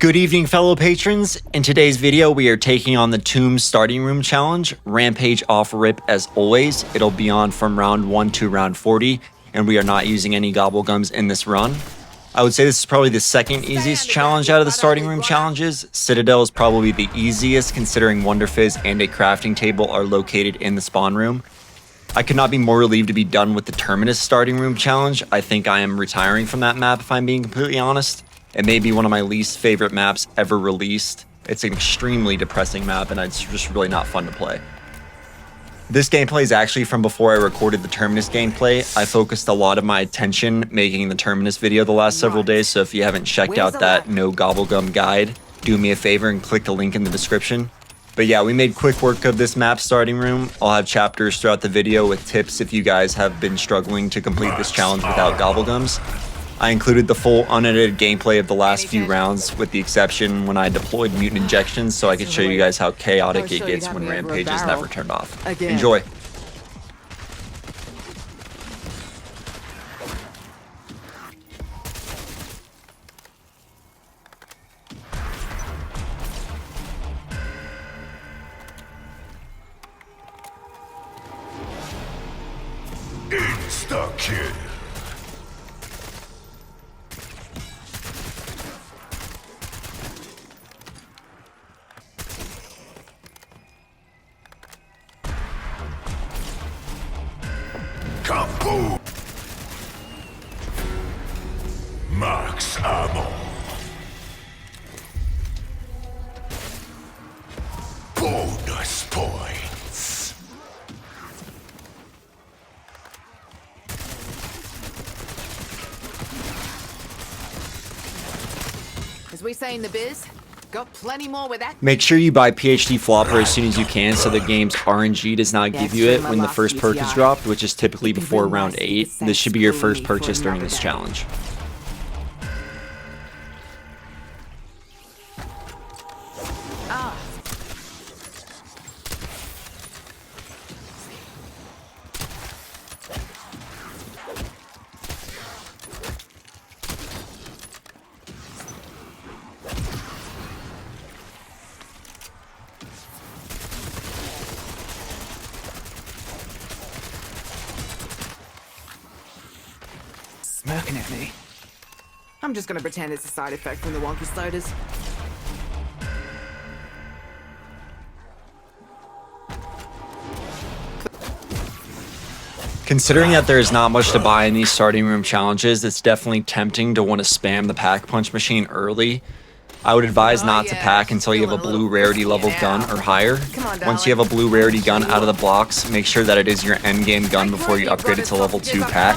Good evening, fellow patrons. In today's video, we are taking on the Tomb Starting Room Challenge. Rampage off rip as always. It'll be on from round 1 to round 40, and we are not using any Gobblegums in this run. I would say this is probably the second easiest challenge out of the Starting Room challenges. Citadel is probably the easiest, considering Wonder Fizz and a crafting table are located in the spawn room. I could not be more relieved to be done with the Terminus Starting Room challenge. I think I am retiring from that map, if I'm being completely honest. It may be one of my least favorite maps ever released. It's an extremely depressing map, and it's just really not fun to play. This gameplay is actually from before I recorded the Terminus gameplay. I focused a lot of my attention making the Terminus video the last several days, so if you haven't checked out that No Gobblegum guide, do me a favor and click the link in the description. But yeah, we made quick work of this map starting room. I'll have chapters throughout the video with tips if you guys have been struggling to complete this challenge without Gobblegums. I included the full unedited gameplay of the last few rounds, with the exception when I deployed mutant injections, so I could show you guys how chaotic it gets when Rampage is never turned off. Enjoy! Insta-kill! Kaboom! Max ammo. Bonus points. As we say in the biz, got plenty more with that. Make sure you buy PhD Flopper as soon as you can so the game's RNG does not give you it when the first perk is dropped, which is typically before round 8. This should be your first purchase during this challenge. Smirking at me. I'm just gonna pretend it's a side effect from the wonky sliders. Considering that there is not much to buy in these starting room challenges, it's definitely tempting to want to spam the pack punch machine early. I would advise not to pack until you have a blue rarity level gun or higher. Once you have a blue rarity gun out of the blocks, make sure that it is your endgame gun before you upgrade it to level 2 pack.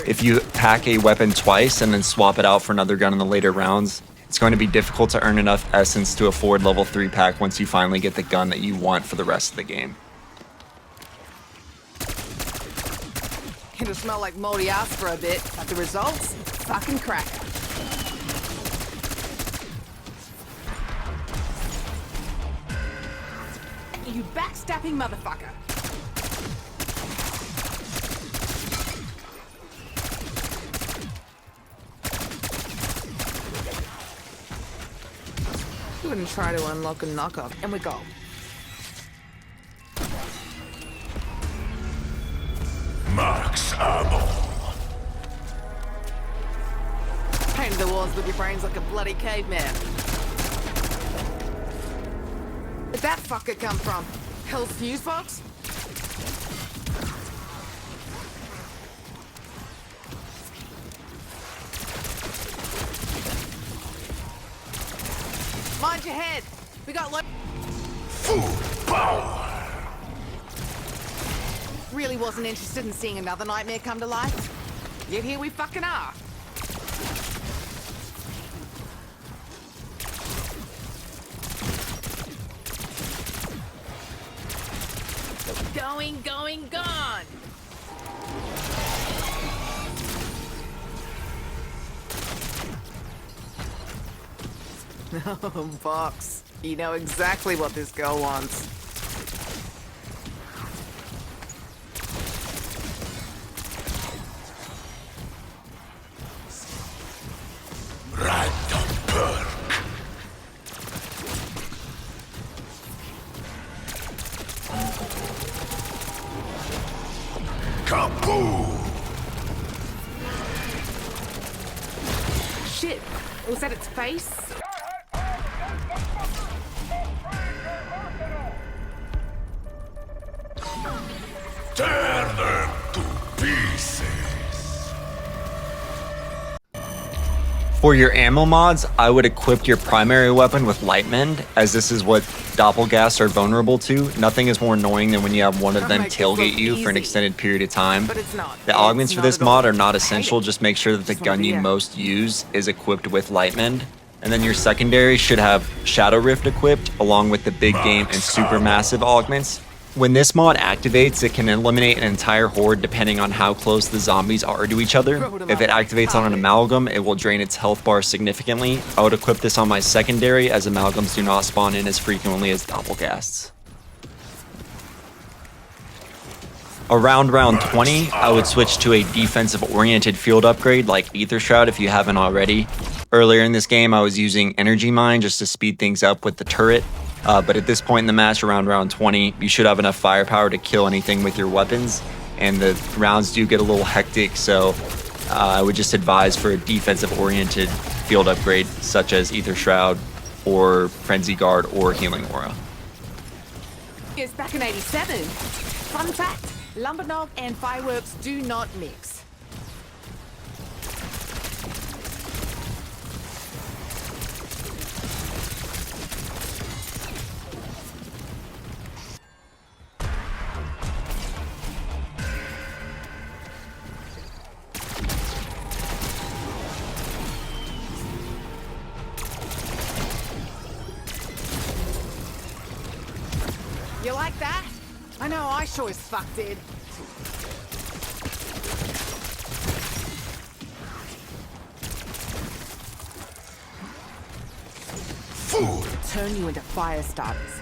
If you pack a weapon twice and then swap it out for another gun in the later rounds, it's going to be difficult to earn enough essence to afford level 3 pack once you finally get the gun that you want for the rest of the game. It'll smell like moldy ass for a bit, but the results, fucking cracker. You backstabbing motherfucker. You wouldn't try to unlock a knockoff, and we go. Max ammo. Painted the walls with your brains like a bloody caveman. Where'd that fucker come from? Hell's fuse box? Mind your head. We got Full power. Really wasn't interested in seeing another nightmare come to life. Yet here we fucking are. Going, gone! Oh, Box. You know exactly what this girl wants. Random perk. its face. Tear them to pieces. For your ammo mods, I would equip your primary weapon with Light Mend, as this is what Doppelgasts are vulnerable to. Nothing is more annoying than when you have one of them tailgate you for an extended period of time. But it's not. The augments It's for not this at all. mod are not essential, just make sure that the Just wanna gun be you a- most use is equipped with Light Mend. And then your secondary should have Shadow Rift equipped, along with the big game and supermassive augments. When this mod activates, it can eliminate an entire horde depending on how close the zombies are to each other. If it activates on an amalgam, it will drain its health bar significantly. I would equip this on my secondary, as amalgams do not spawn in as frequently as Doppelgasts. Around round 20, I would switch to a defensive-oriented field upgrade like Ether Shroud if you haven't already. Earlier in this game, I was using Energy Mine just to speed things up with the turret. But at this point in the match, around round 20, you should have enough firepower to kill anything with your weapons. And the rounds do get a little hectic, so I would just advise for a defensive-oriented field upgrade, such as Ether Shroud, or Frenzy Guard, or Healing Aura. It's back in 87. Fun fact, Lumbernog and fireworks do not mix. You like that? I know I sure as fuck did. Food. Turn you into fire starters.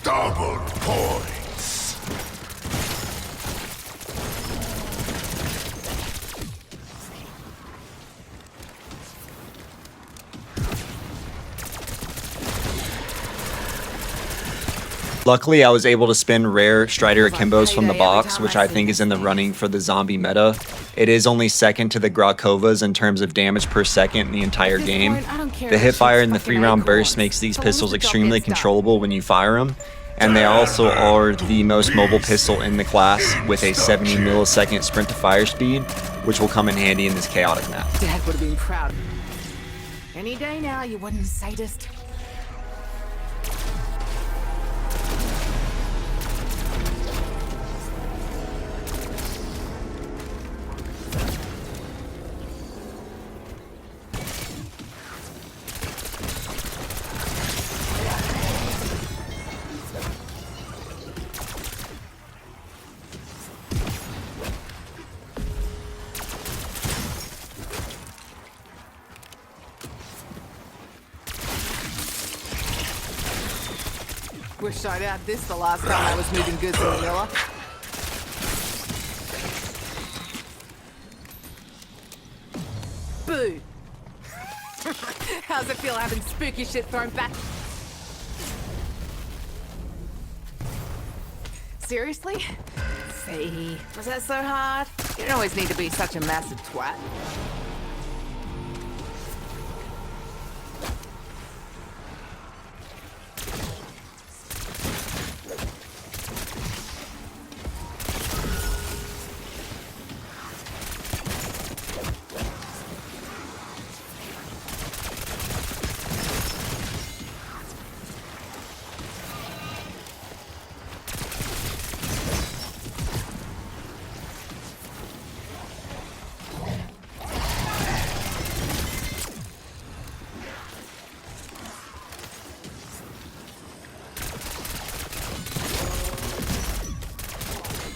Double points. Luckily, I was able to spin rare Strider Akimbos from the box, which I think is in the running for the zombie meta. It is only second to the Grakovas in terms of damage per second in the entire game. The hipfire and the 3-round burst makes these pistols extremely controllable when you fire them, and they also are the most mobile pistol in the class with a 70 millisecond sprint to fire speed, which will come in handy in this chaotic map. Dad would have been proud. Any day now, you wooden sadist. Wish I'd had this the last time I was moving goods in Manila. Boo! How's it feel having spooky shit thrown back? Seriously? See, was that so hard? You don't always need to be such a massive twat.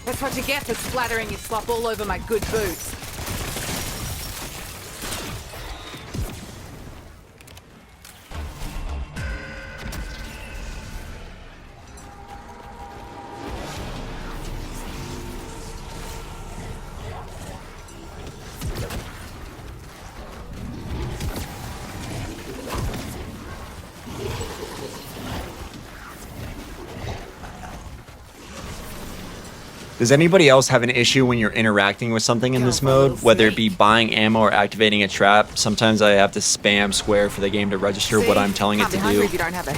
That's what you get for splattering your slop all over my good boots. Does anybody else have an issue when you're interacting with something in this mode, whether it be buying ammo or activating a trap? Sometimes I have to spam square for the game to register what I'm telling it to do.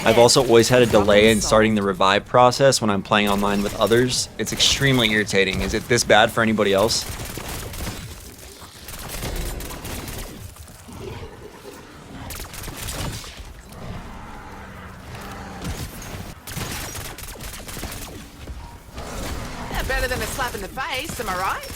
I've also always had a delay in starting the revive process when I'm playing online with others. It's extremely irritating. Is it this bad for anybody else? Better than a slap in the face, am I right?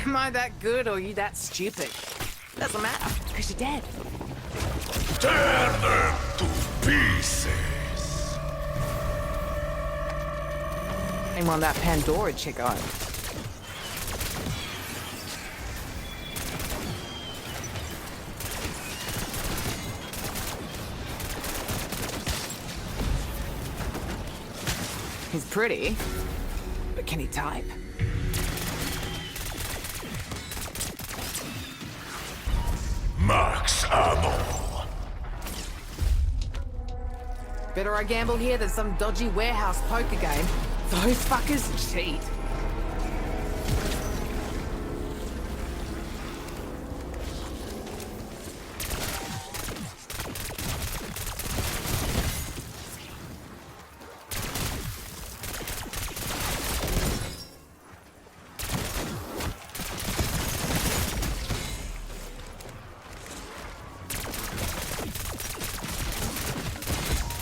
Am I that good or are you that stupid? Doesn't matter, because you're dead. Tear them to pieces. Same one that Pandora chick on. He's pretty, but can he type? Max ammo. Better I gamble here than some dodgy warehouse poker game. Those fuckers cheat.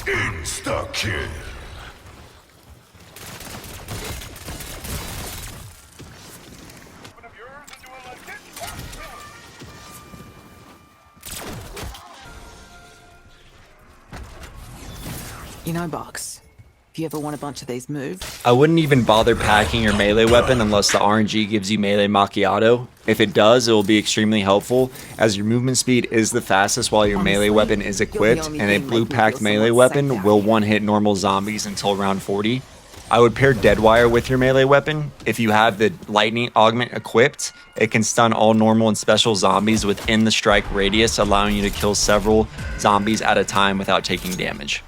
Insta-kill. You know, Box, if you ever want a bunch of these moves, I wouldn't even bother packing your melee weapon unless the RNG gives you melee macchiato. If it does, it will be extremely helpful, as your movement speed is the fastest while your melee weapon is equipped, and a blue-packed melee weapon will one-hit normal zombies until round 40. I would pair Deadwire with your melee weapon. If you have the lightning augment equipped, it can stun all normal and special zombies within the strike radius, allowing you to kill several zombies at a time without taking damage.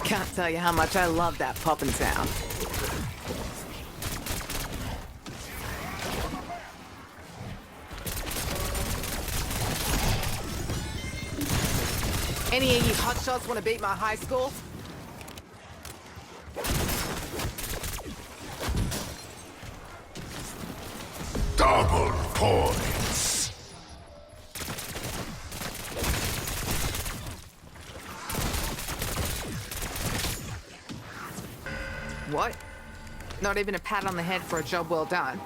can't tell you how much I love that popping sound. Any of you hotshots want to beat my high score? Double points. What? Not even a pat on the head for a job well done.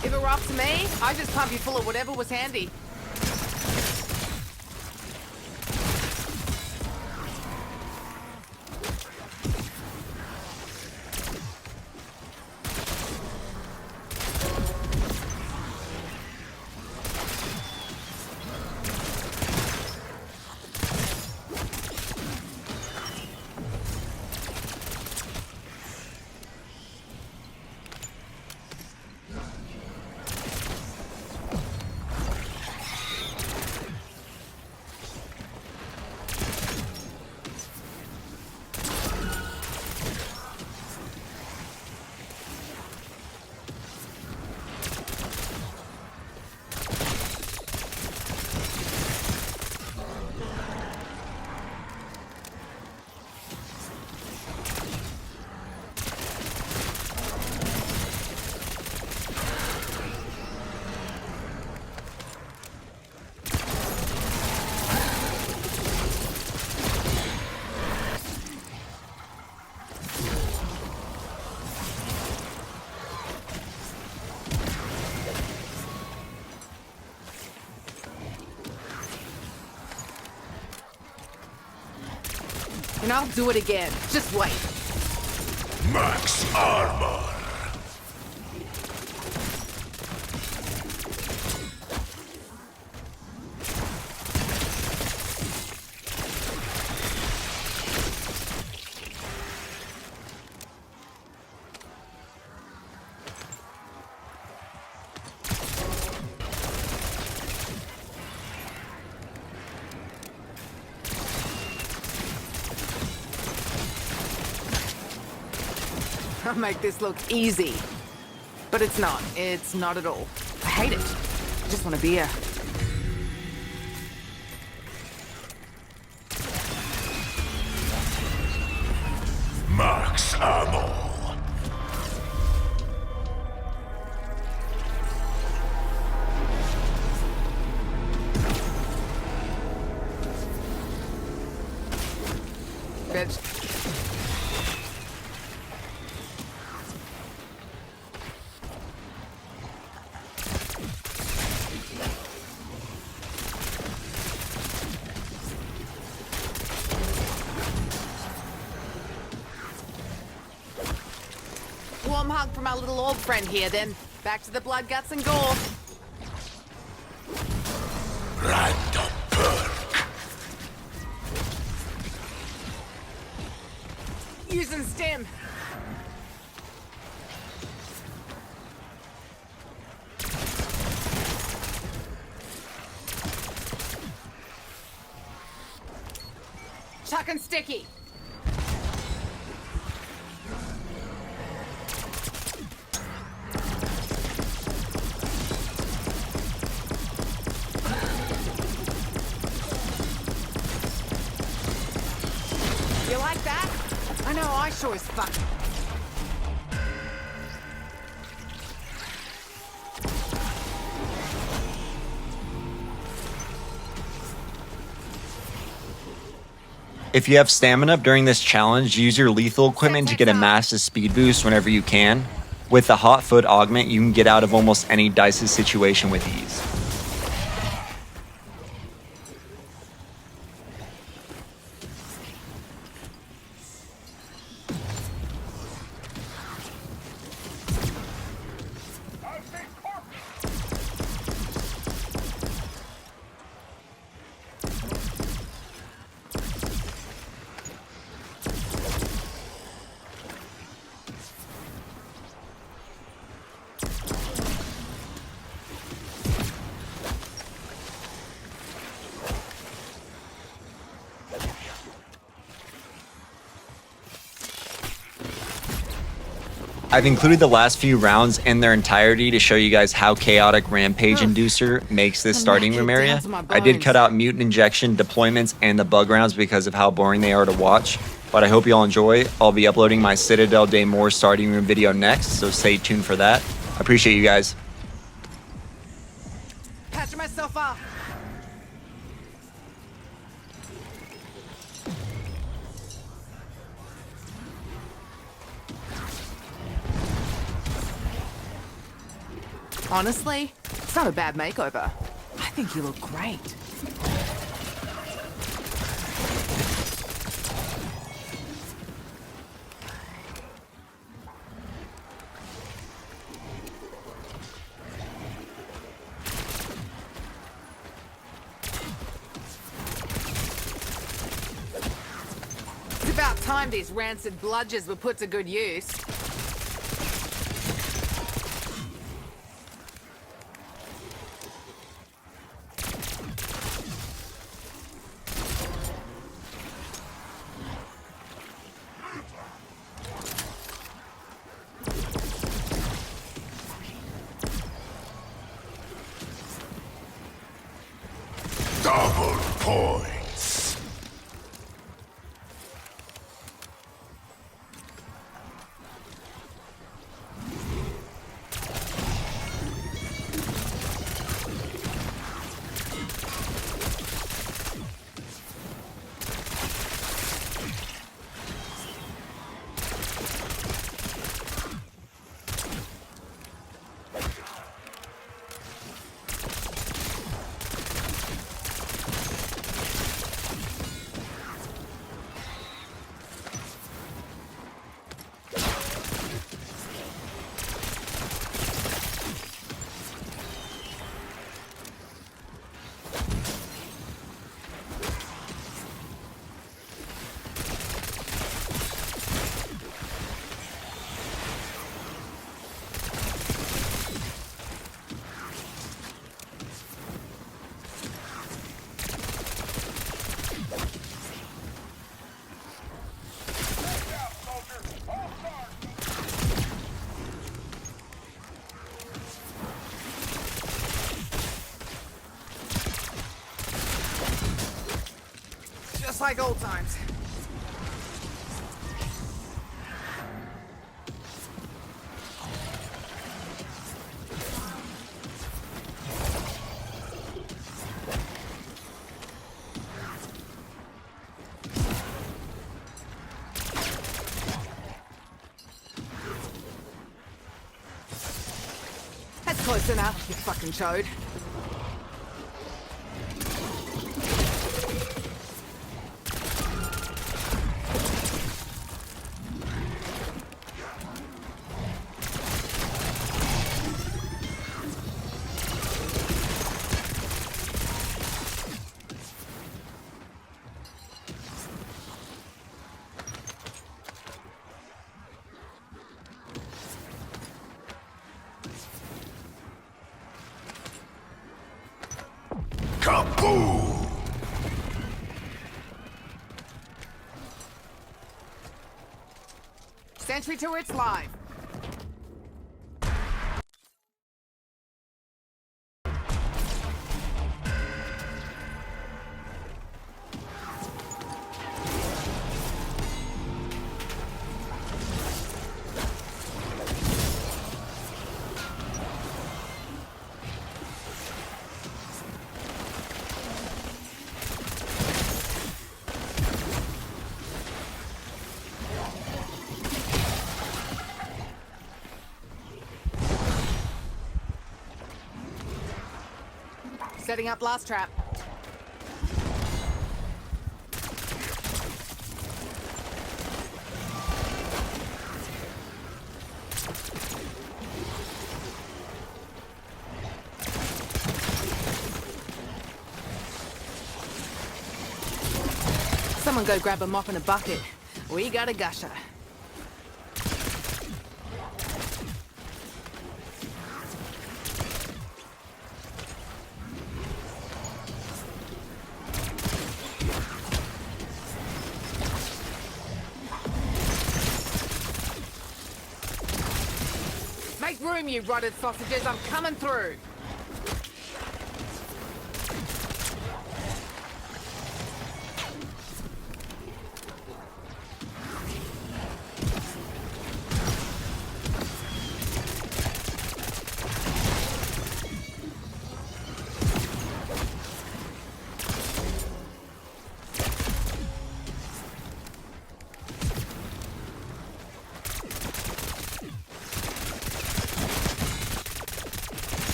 If it were up to me, I'd just pump you full of whatever was handy. and I'll do it again. Just wait. Max armor. I'll make this look easy. But it's not. It's not at all. I hate it. I just want a beer. Max ammo. Veg. Warm hug from our little orb friend here, then. Back to the blood, guts, and gore. Random perk. Using stem. Chuck and sticky. You like that? I know, I sure as fuck. If you have stamina during this challenge, use your lethal equipment to get a massive speed boost whenever you can. With the hot foot augment, you can get out of almost any dicey situation with ease. I've included the last few rounds in their entirety to show you guys how chaotic Rampage Inducer makes this starting room area. I did cut out Mutant Injection, deployments, and the bug rounds because of how boring they are to watch, but I hope you all enjoy. I'll be uploading my Citadel Day More starting room video next, so stay tuned for that. I appreciate you guys. Patching myself up. Honestly, it's not a bad makeover. I think you look great. It's about time these rancid bludgers were put to good use. Double points. Just like old times. That's close enough, you fucking chode. Kaboom! Sentry turret's live. Setting up blast trap. Someone go grab a mop and a bucket. We got a gusher. Make room, you rotted sausages. I'm coming through.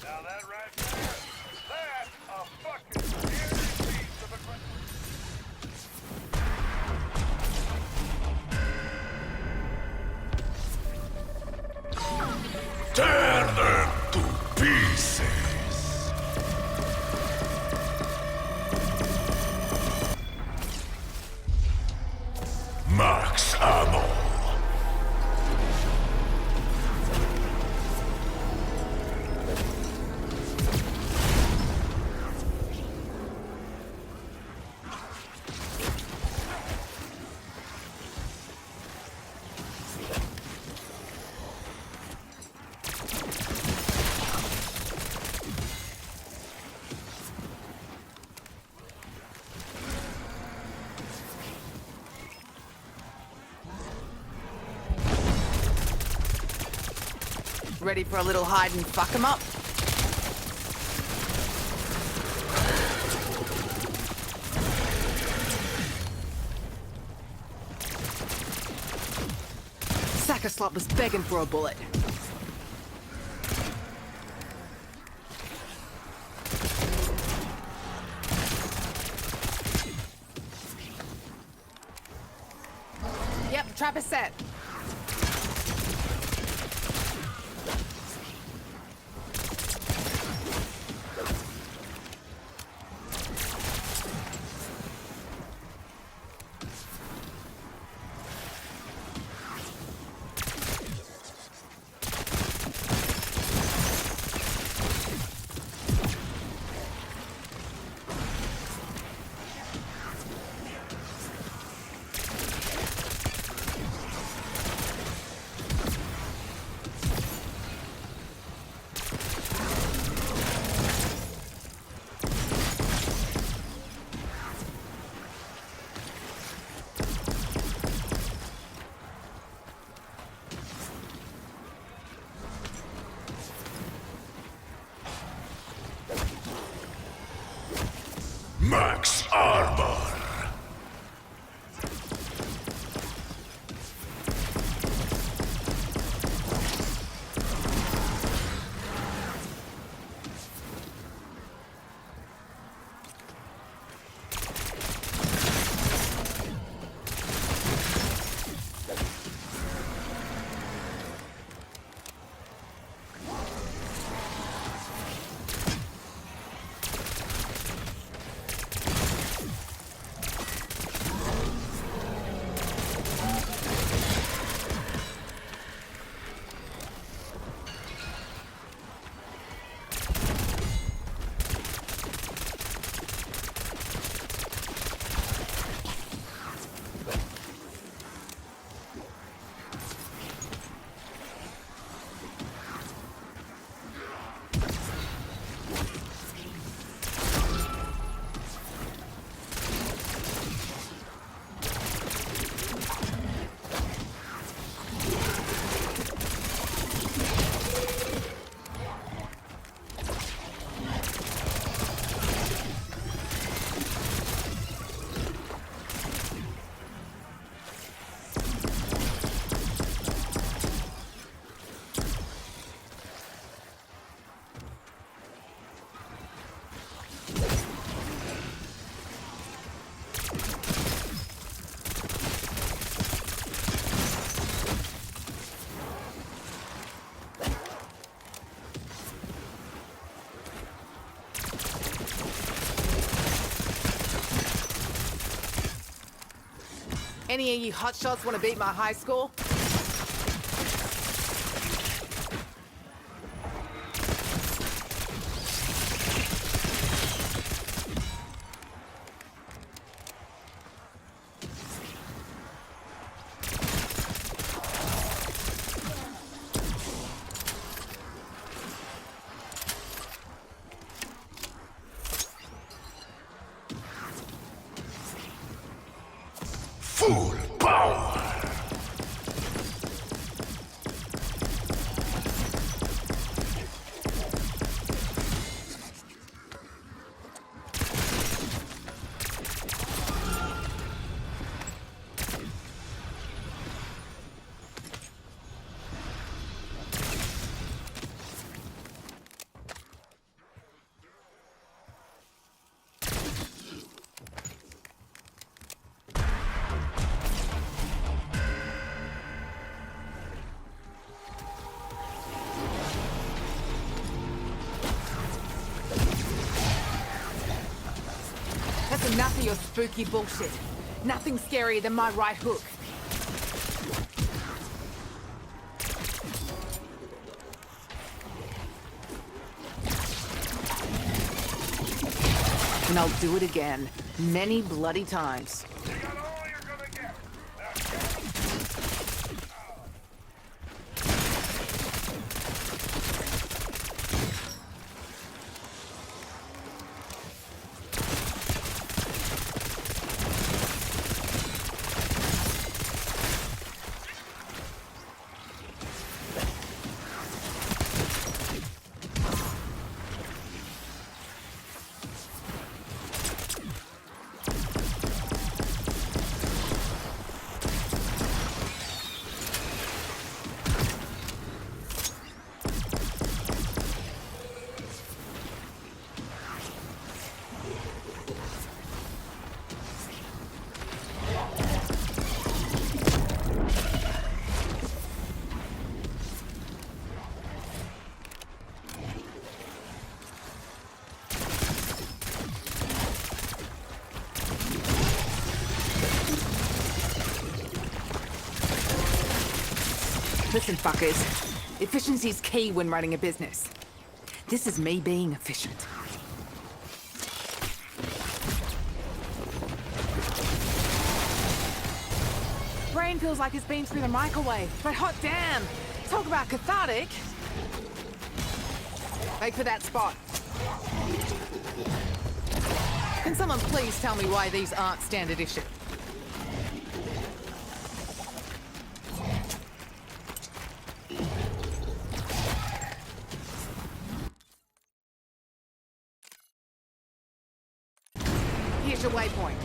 Now that right there, that's a fucking scary piece of equipment. Turn them to pieces! Max ammo! Ready for a little hide and fuck 'em up? Sack of slop was begging for a bullet. Yep, trap is set. Max armor. Any of you hotshots want to beat my high score? Full power. That's enough of your spooky bullshit. Nothing scarier than my right hook. And I'll do it again. Many bloody times. You got all you're gonna get. Listen, fuckers. Efficiency's key when running a business. This is me being efficient. Brain feels like it's been through the microwave, but hot damn! Talk about cathartic! Make for that spot. Can someone please tell me why these aren't standard issue? Here's your waypoint.